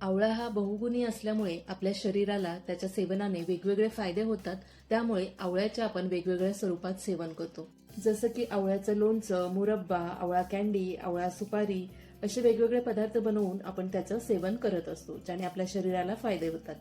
आवळा हा बहुगुणी असल्यामुळे आपल्या शरीराला त्याच्या सेवनाने वेगवेगळे फायदे होतात. त्यामुळे आवळ्याचे आपण वेगवेगळ्या स्वरूपात सेवन करतो. जसं की आवळ्याचं लोणचं, मुरब्बा, आवळा कँडी, आवळा सुपारी असे वेगवेगळे पदार्थ बनवून आपण त्याचं सेवन करत असतो, ज्याने आपल्या शरीराला फायदे होतात.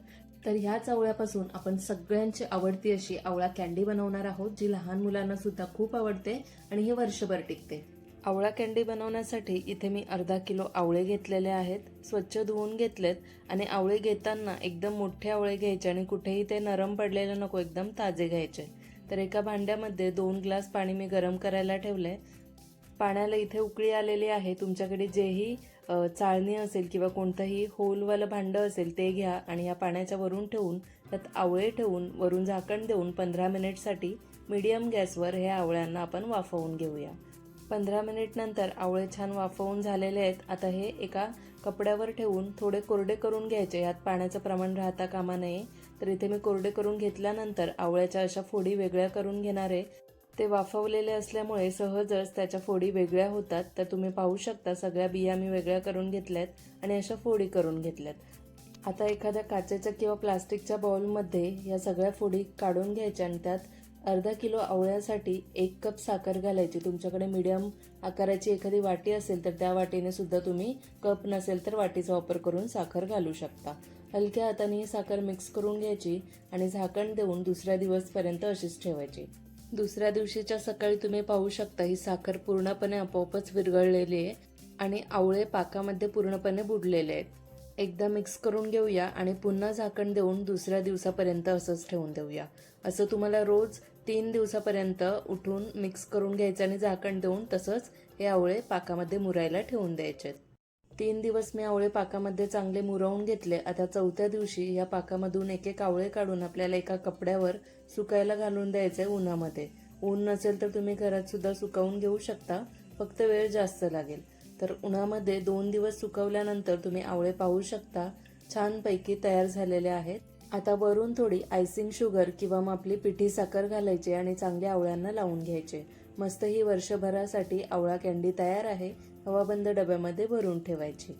तर ह्याच आवळ्यापासून आपण सगळ्यांची आवडती अशी आवळा कँडी बनवणार आहोत, जी लहान मुलांना सुद्धा खूप आवडते आणि हे वर्षभर टिकते. आवळा कँडी बनवण्यासाठी इथे मी अर्धा किलो आवळे घेतलेले आहेत. स्वच्छ धुवून घेतलेत आणि आवळे घेताना एकदम मोठे आवळे घ्यायचे आणि कुठेही ते नरम पडलेले नको, एकदम ताजे घ्यायचे. तर एका भांड्यामध्ये 2 ग्लास पाणी मी गरम करायला ठेवले. पाण्याला इथे उकळी आलेली आहे. तुमच्याकडे जेही चाळणी असेल किंवा कोणतंही होलवालं भांडं असेल ते घ्या आणि या पाण्याच्या वरून ठेवून त्यात आवळे ठेवून वरून झाकण देऊन 15 मिनिटसाठी मीडियम गॅसवर हे आवळ्यांना आपण वाफवून घेऊया. 15 मिनिट नंतर आवळे छान वाफवून झालेले आहेत. आता हे एका कपड्यावर ठेवून थोडे कोरडे करून घ्यायचे. यात पाण्याचं प्रमाण राहता कामा नये. तर इथे मी कोरडे करून घेतल्यानंतर आवळ्याच्या अशा फोडी वेगळ्या करून घेणार आहे. ते वाफवलेले असल्यामुळे सहजच त्याच्या फोडी वेगळ्या होतात. तर तुम्ही पाहू शकता सगळ्या बिया मी वेगळ्या करून घेतल्यात आणि अशा फोडी करून घेतल्यात. आता एखाद्या काचेच्या किंवा प्लास्टिकच्या बाउलमध्ये या सगळ्या फोडी काढून घ्यायच्या आणि त्यात अर्धा किलो आवळ्यासाठी 1 कप साखर घालायची. तुमच्याकडे मीडियम आकाराची एखादी वाटी असेल तर त्या वाटीने सुद्धा तुम्ही, कप नसेल तर वाटीचा वापर करून साखर घालू शकता. हलक्या हाताने ही साखर मिक्स करून घ्यायची आणि झाकण देऊन दुसऱ्या दिवसपर्यंत अशीच ठेवायची. दुसऱ्या दिवशीच्या सकाळी तुम्ही पाहू शकता ही साखर पूर्णपणे आपोआपच विरघळलेली आहे आणि आवळे पाकामध्ये पूर्णपणे बुडलेले आहेत. एकदा मिक्स करून घेऊया आणि पुन्हा झाकण देऊन दुसऱ्या दिवसापर्यंत असंच ठेवून देऊया. असं तुम्हाला रोज 3 दिवसापर्यंत उठून मिक्स करून घ्यायचं आणि झाकण देऊन तसंच हे आवळे पाकामध्ये मुरायला ठेवून द्यायचे. 3 दिवस मी आवळे पाकामध्ये चांगले मुरवून घेतले. आता 4थ्या दिवशी या पाकामधून एक आवळे काढून आपल्याला एका कपड्यावर सुकायला घालून द्यायचंय उन्हामध्ये. ऊन नसेल तर तुम्ही घरात सुद्धा सुकवून घेऊ शकता, फक्त वेळ जास्त लागेल. तर उन्हामध्ये 2 दिवस सुकवल्यानंतर तुम्ही आवळे पाहू शकता छानपैकी तयार झालेले आहेत. आता वरून थोडी आयसिंग शुगर किंवा मग आपली पिठी साखर घालायची आणि चांगल्या आवळ्यांना लावून घ्यायचे. मस्त ही वर्षभरासाठी आवळा कँडी तयार आहे. हवाबंद डब्यामध्ये भरून ठेवायची.